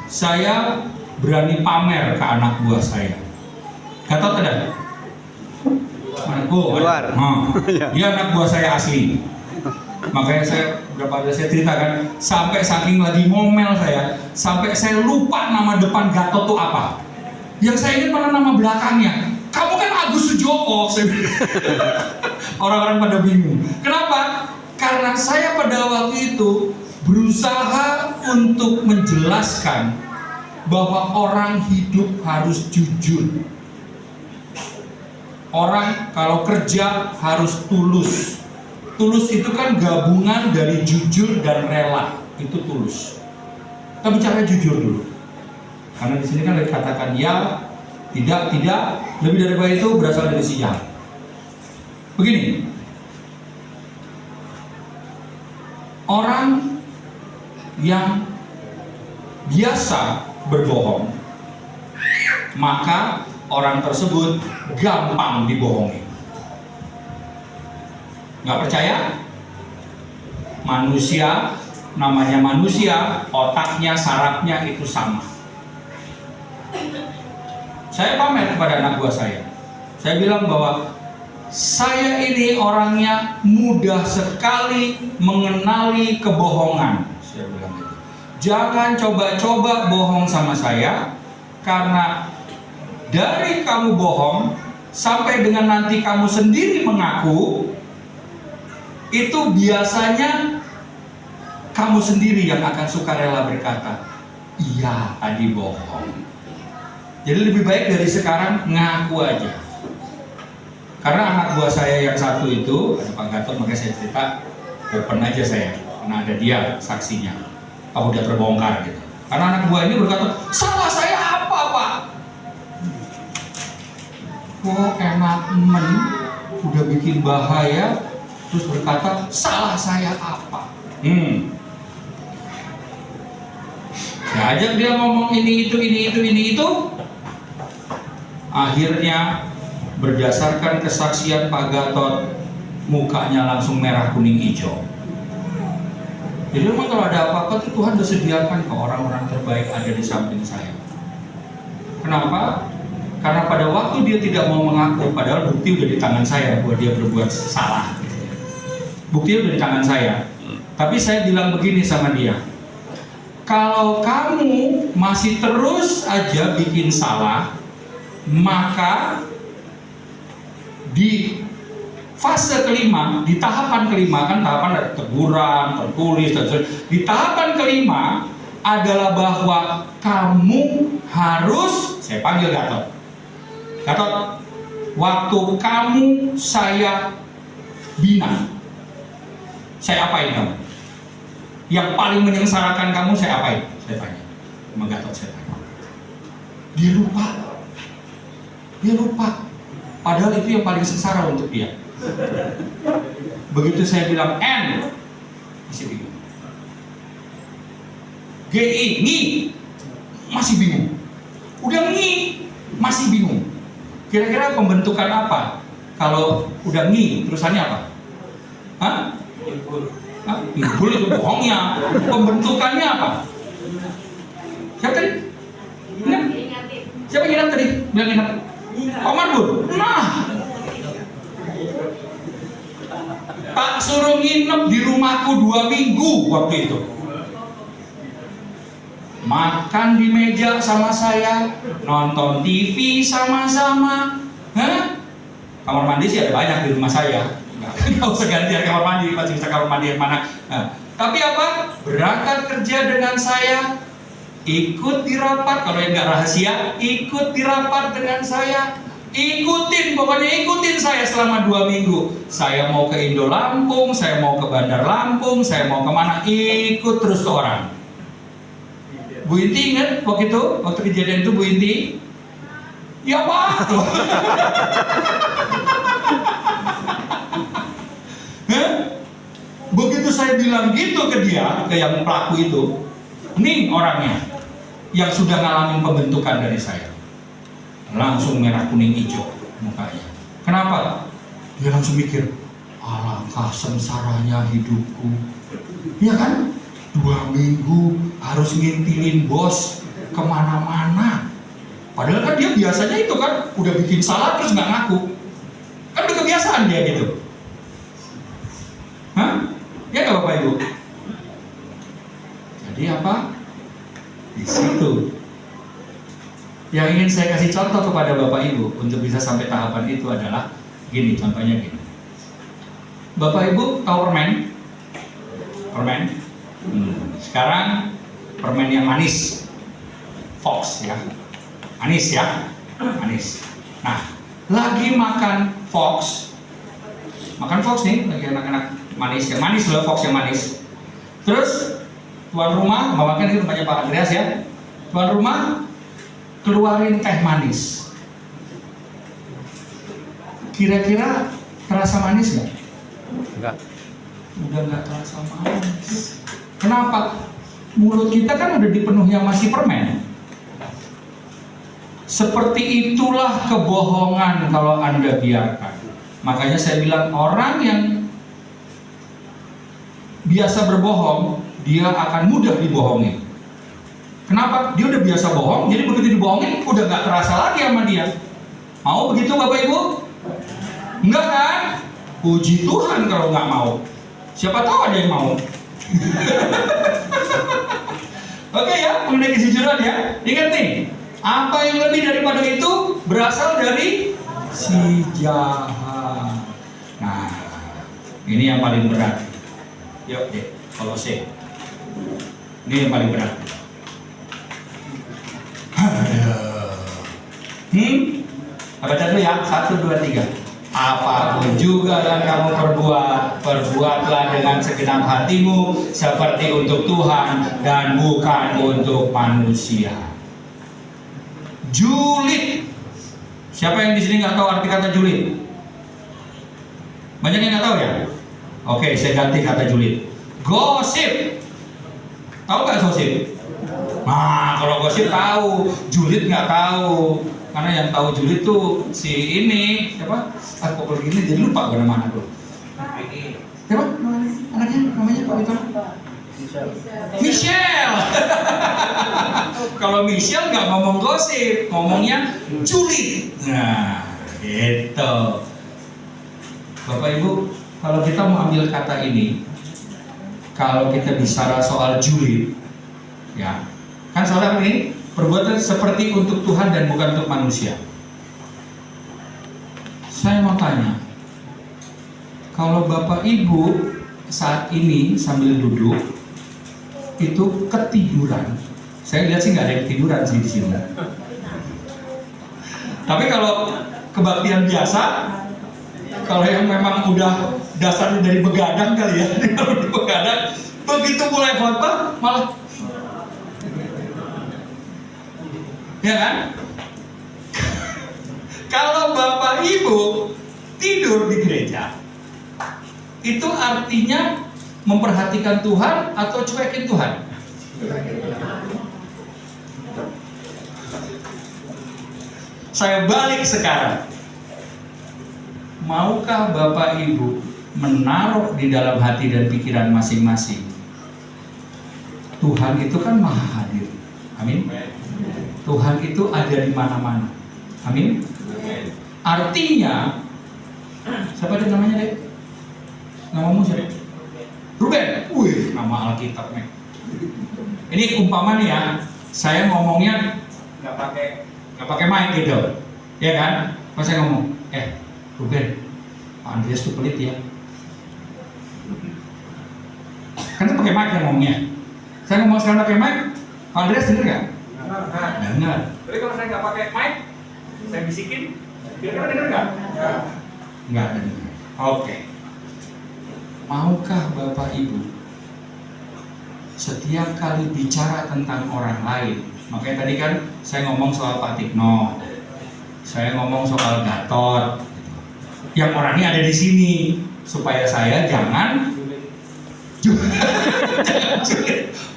D: Saya berani pamer ke anak buah saya. Kata tidak?
C: Keluar.
D: Dia anak buah saya asli. Makanya saya berapa kali saya ceritakan, sampai saking lagi ngomel saya, sampai saya lupa nama depan Gatot itu apa. Yang saya ingat malah nama belakangnya. Kamu kan Agus Sujoko. Orang-orang pada bingung. Kenapa? Karena saya pada waktu itu berusaha untuk menjelaskan bahwa orang hidup harus jujur. Orang kalau kerja harus tulus. Tulus itu kan gabungan dari jujur dan rela. Itu tulus. Kita bicara jujur dulu. Karena di sini kan dikatakan ya, tidak, lebih daripada itu berasal dari si jahat. Begini, orang yang biasa berbohong, maka orang tersebut gampang dibohongi. Nggak percaya? Manusia, namanya manusia, otaknya, sarafnya itu sama. Saya pamer kepada anak buah saya. Saya bilang bahwa saya ini orangnya mudah sekali mengenali kebohongan. Saya bilang gitu. Jangan coba-coba bohong sama saya, karena dari kamu bohong sampai dengan nanti kamu sendiri mengaku, itu biasanya kamu sendiri yang akan sukarela berkata, iya tadi bohong. Jadi lebih baik dari sekarang ngaku aja. Karena anak buah saya yang satu itu, ada Pak Gatot, makanya saya cerita open aja saya, karena ada dia saksinya. Kalau udah terbongkar gitu. Karena anak buah ini berkata, salah saya apa Pak? Kok enak udah bikin bahaya, terus berkata salah saya apa? Saya ajak dia ngomong ini itu. Akhirnya berdasarkan kesaksian Pak Gatot, mukanya langsung merah kuning hijau. Jadi memang kalau ada apa-apa tuh Tuhan udah sediakan ke orang-orang terbaik ada di samping saya. Kenapa? Karena pada waktu dia tidak mau mengaku, padahal bukti udah di tangan saya bahwa dia berbuat salah. Bukti udah di tangan saya. Tapi saya bilang begini sama dia, kalau kamu masih terus aja bikin salah, maka di fase kelima, di tahapan kelima, kan tahapan ada teguran, tertulis, di tahapan kelima adalah bahwa kamu harus, saya panggil Gatot, waktu kamu saya bina, saya apain kamu? Yang paling menyengsarakan kamu saya apain? Saya tanya sama Gatot, saya tanya. Dia lupa. Padahal itu yang paling sengsara untuk dia. Begitu saya bilang N, masih bingung. GI, ngi, masih bingung. Udah ngi, masih bingung. Kira-kira pembentukan apa? Kalau udah ngi, terusannya apa? Hah? Imbul itu bohongnya. Pembentukannya apa? Siapa tadi? Siapa nginap tadi? Bilang nginap. Pak Marbun. Nah, Pak suruh nginep di rumahku 2 minggu waktu itu. Makan di meja sama saya, nonton TV sama-sama. Kamar mandi sih ada banyak di rumah saya. Nggak usah gantian kamar mandi, masih bisa kamar mandi yang mana. Tapi apa? Berangkat kerja dengan saya, ikut di rapat, kalau yang nggak rahasia, ikut di rapat dengan saya, pokoknya ikutin saya selama 2 minggu. Saya mau ke Indo Lampung, saya mau ke Bandar Lampung, saya mau kemana, ikut terus ke orang. Bu Inti ingat waktu itu, waktu kejadian itu Bu Inti? Ya Pak. Begitu saya bilang gitu ke dia, ke yang pelaku itu, nih orangnya yang sudah ngalamin pembentukan dari saya, langsung merah kuning hijau mukanya. Kenapa? Dia langsung mikir, alangkah sengsaranya hidupku. Iya kan? 2 minggu harus ngintilin bos kemana-mana. Padahal kan dia biasanya itu kan udah bikin salah terus nggak ngaku. Kan udah kebiasaan dia gitu. Ya nggak Bapak Ibu? Jadi apa? Di situ yang ingin saya kasih contoh kepada Bapak Ibu untuk bisa sampai tahapan itu adalah gini, contohnya gini. Bapak Ibu tahu permen? Sekarang permen yang manis, Fox ya, manis ya, manis. Nah, lagi makan Fox nih, lagi anak-anak manis, yang manis loh, Fox yang manis. Terus tuan rumah, bawakan itu tempatnya Pak Andreas ya. Tuan rumah keluarin teh manis. Kira-kira terasa manis nggak?
C: Enggak.
D: udah nggak terasa manis. Kenapa? Mulut kita kan udah dipenuhi sama si permen. Seperti itulah kebohongan kalau Anda biarkan. Makanya saya bilang orang yang biasa berbohong, dia akan mudah dibohongi. Kenapa? Dia udah biasa bohong, jadi begitu dibohongin udah nggak terasa lagi sama dia. Mau begitu Bapak Ibu? Enggak kan? Puji Tuhan kalau nggak mau. Siapa tahu ada yang mau. Oke ya, mengenai kejujuran ya. Ingat nih, apa yang lebih daripada itu berasal dari si jahat. Nah, ini yang paling berat. Yuk deh, Kolose. Ini yang paling berat. Baca dulu ya, 1, 2, 3. Apapun juga yang kamu perbuat, perbuatlah dengan segenap hatimu seperti untuk Tuhan dan bukan untuk manusia. Julid. Siapa yang di sini nggak tahu arti kata julid? Banyak yang nggak tahu ya? Oke, saya ganti kata julid. Gosip. Tahu nggak gosip? Nah, kalau gosip tahu, julid nggak tahu. Karena yang tahu julid tuh si ini siapa? Kok begini jadi lupa gue nama anak lo. Siapa? Anaknya namanya Pak Wito? Michelle. Kalau Michelle nggak ngomong gosip, ngomongnya julid. Nah, gitu. Bapak Ibu, kalau kita mau ambil kata ini, kalau kita bicara soal julid, ya, kan salah ini perbuatan seperti untuk Tuhan dan bukan untuk manusia. Saya mau tanya, kalau Bapak Ibu saat ini sambil duduk itu ketiduran, saya lihat sih nggak ada yang ketiduran sih di sini. Tapi kalau kebaktian biasa, kalau yang memang udah dasarnya dari begadang kali ya, kalau di begadang, begitu mulai khotbah malah, ya kan? Kalau Bapak Ibu tidur di gereja, itu artinya memperhatikan Tuhan atau cuekin Tuhan? Saya balik sekarang. Maukah Bapak Ibu menaruh di dalam hati dan pikiran masing-masing, Tuhan itu kan maha hadir. Amin. Tuhan itu ada di mana-mana. Amin. Artinya, siapa ada namanya deh? Namamu siapa? Ruben. Wih, nama Alkitab nih. Ini umpama nih ya, saya ngomongnya nggak pakai mic gitu, ya kan? Pas saya ngomong, Ruben, Pak Andreas tuh pelit ya. Kan tuh pakai mic yang ngomongnya. Saya ngomong sekarang pakai mic, Pak Andreas denger nggak? Dengar. Tapi kalau saya nggak pakai mic, saya bisikin, kira-kira denger nggak? Nggak dengar. Oke. Maukah Bapak Ibu setiap kali bicara tentang orang lain, makanya tadi kan saya ngomong soal Pak Tikno, saya ngomong soal Gatot, yang orangnya ada di sini, supaya saya jangan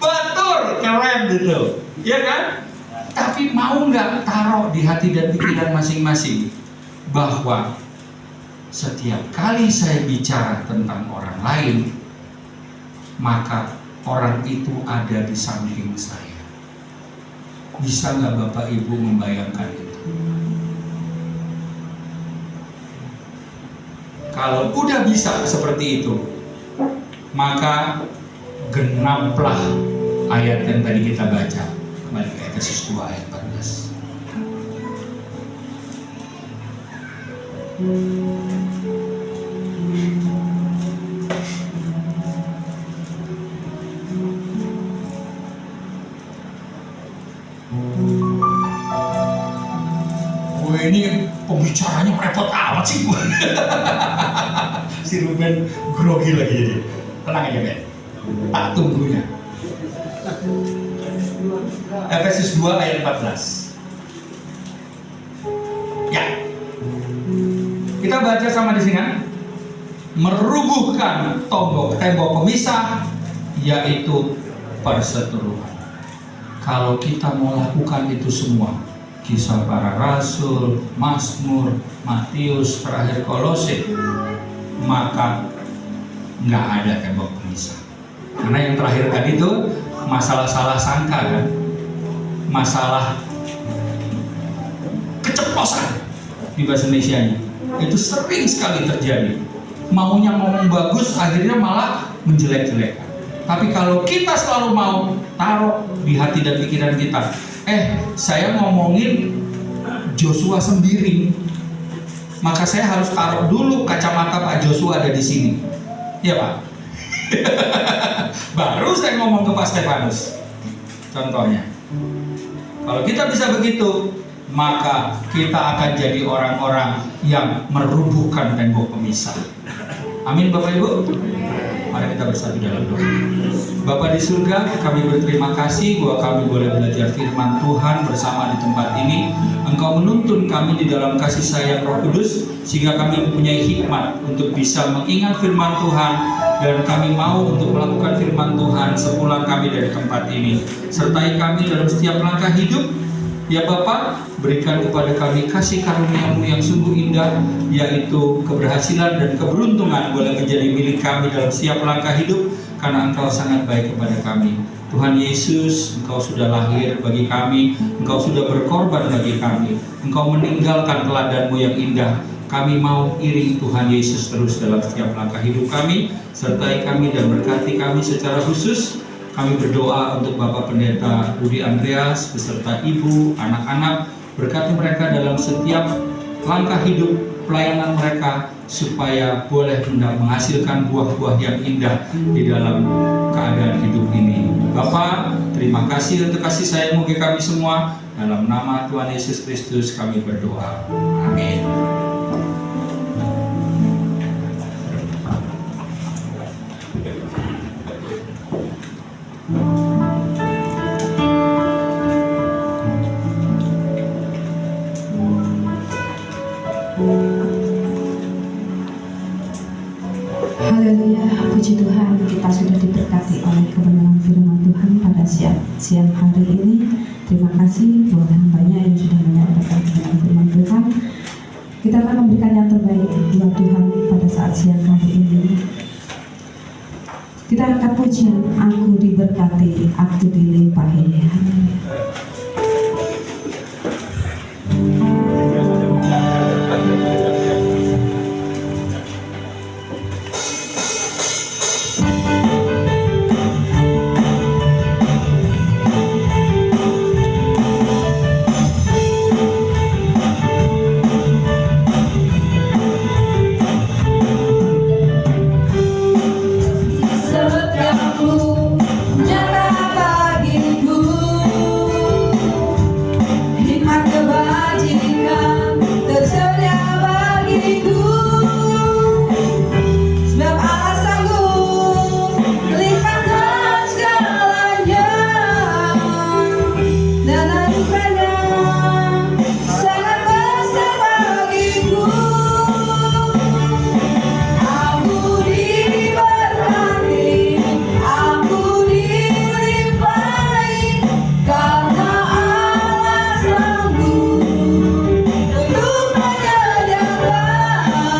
D: betul, keren gitu, ya kan? Tapi mau nggak taruh di hati dan pikiran masing-masing bahwa setiap kali saya bicara tentang orang lain, maka orang itu ada di samping saya. Bisa nggak Bapak Ibu membayangkan itu? Kalau udah bisa seperti itu, maka genaplah ayat yang tadi kita baca. Kembali ke Efesus 2 ayat 14. Ini pembicaranya repot amat sih gue. Si Ruben grogi lagi jadi. Tenang aja Ben, tak tunggunya. Efesus 2 ayat 14. Ya, kita baca sama di sini kan? merubuhkan tembok pemisah, yaitu perseteruan. Kalau kita mau lakukan itu semua, Kisah Para Rasul, Mazmur, Matius, terakhir Kolose, maka nggak ada tembok pemisah. Karena yang terakhir tadi itu masalah salah sangka kan, masalah keceplosan di bahasa Indonesianya itu sering sekali terjadi. Maunya ngomong bagus, akhirnya malah menjelek-jelekan. Tapi kalau kita selalu mau taruh di hati dan pikiran kita, saya ngomongin Joshua Sembiring, maka saya harus taruh dulu kacamata Pak Joshua ada di sini, ya Pak. Baru saya ngomong ke Pak Stefanus. Contohnya, kalau kita bisa begitu, maka kita akan jadi orang-orang yang merubuhkan tembok pemisah. Amin Bapak Ibu. Mari kita bersatu dalam doa. Bapa di surga, kami berterima kasih bahwa kami boleh belajar firman Tuhan bersama di tempat ini. Engkau menuntun kami di dalam kasih sayang Roh Kudus, sehingga kami mempunyai hikmat untuk bisa mengingat firman Tuhan, dan kami mau untuk melakukan firman Tuhan sepulang kami dari tempat ini. Sertai kami dalam setiap langkah hidup. Ya Bapa, berikan kepada kami kasih karunia-Mu yang sungguh indah, yaitu keberhasilan dan keberuntungan boleh menjadi milik kami dalam setiap langkah hidup, karena Engkau sangat baik kepada kami. Tuhan Yesus, Engkau sudah lahir bagi kami, Engkau sudah berkorban bagi kami, Engkau meninggalkan teladan-Mu yang indah. Kami mau iring Tuhan Yesus terus dalam setiap langkah hidup kami. Sertai kami dan berkati kami secara khusus. Kami berdoa untuk Bapak Pendeta Budi Andreas beserta ibu, anak-anak. Berkati mereka dalam setiap langkah hidup pelayanan mereka, supaya boleh menghasilkan buah-buah yang indah di dalam keadaan hidup ini. Bapak, terima kasih untuk kasih sayang-Mu ke kami semua. Dalam nama Tuhan Yesus Kristus kami berdoa. Amin.
B: Haleluya, puji Tuhan, kita sudah diberkati oleh kebenaran firman Tuhan pada siang hari ini. Terima kasih buat hambanya yang sudah menyampaikan kebenaran firman Tuhan. Kita akan memberikan yang terbaik buat Tuhan pada saat siang hari ini. Kita angkat pujian, aku diberkati, aku dilimpahi.
E: Setiapmu nyata bagiku, hikmat kebajikan tersedia bagiku. Sebab Allah sanggup melimpahkan segalanya, dan anugerahnya sangat besar bagiku. Aku diberkati, aku dilimpahi, karena Allah sanggup untuk menyediakan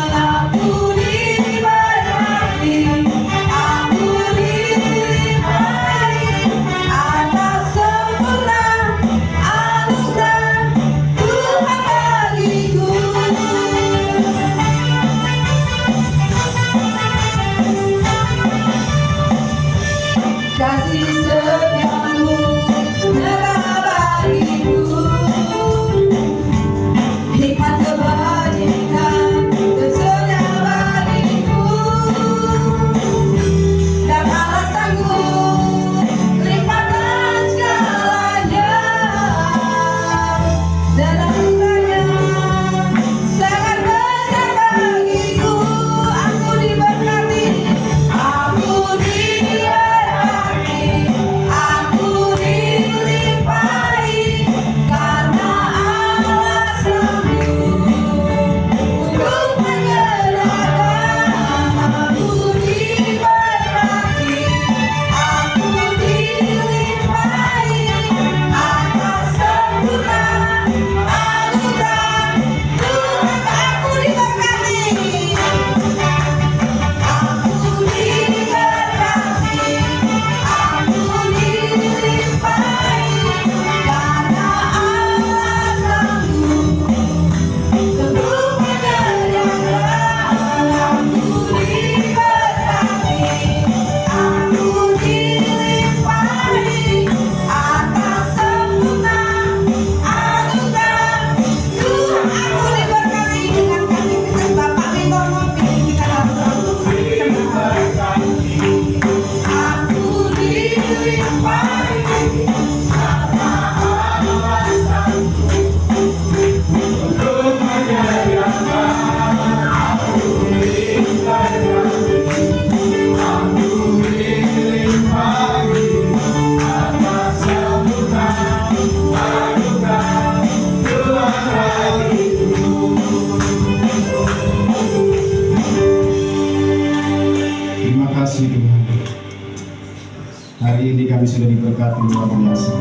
F: sudah diberkati luar biasa.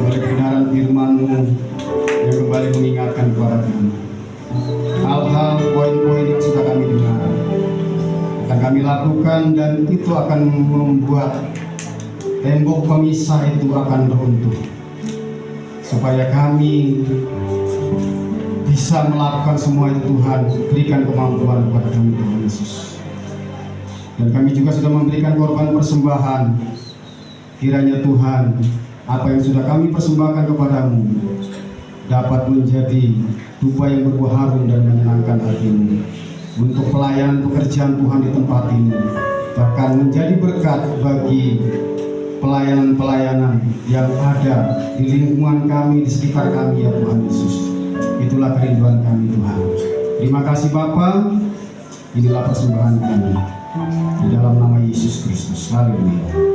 F: Oleh kebenaran firman-Mu yang kembali mengingatkan kepada kami hal-hal, poin-poin yang sudah kami dengar akan kami lakukan, dan itu akan membuat tembok pemisah itu akan runtuh, supaya kami bisa melakukan semua itu. Tuhan, berikan kemampuan kepada kami, Tuhan Yesus. Dan kami juga sudah memberikan korban persembahan. Kiranya Tuhan, apa yang sudah kami persembahkan kepadamu dapat menjadi dupa yang berbuah harum dan menyenangkan hati-Mu untuk pelayanan pekerjaan Tuhan di tempat ini, bahkan menjadi berkat bagi pelayanan-pelayanan yang ada di lingkungan kami, di sekitar kami, ya Tuhan Yesus. Itulah kerinduan kami, Tuhan. Terima kasih Bapa. Inilah persembahan kami di dalam nama Yesus Kristus. Haleluya.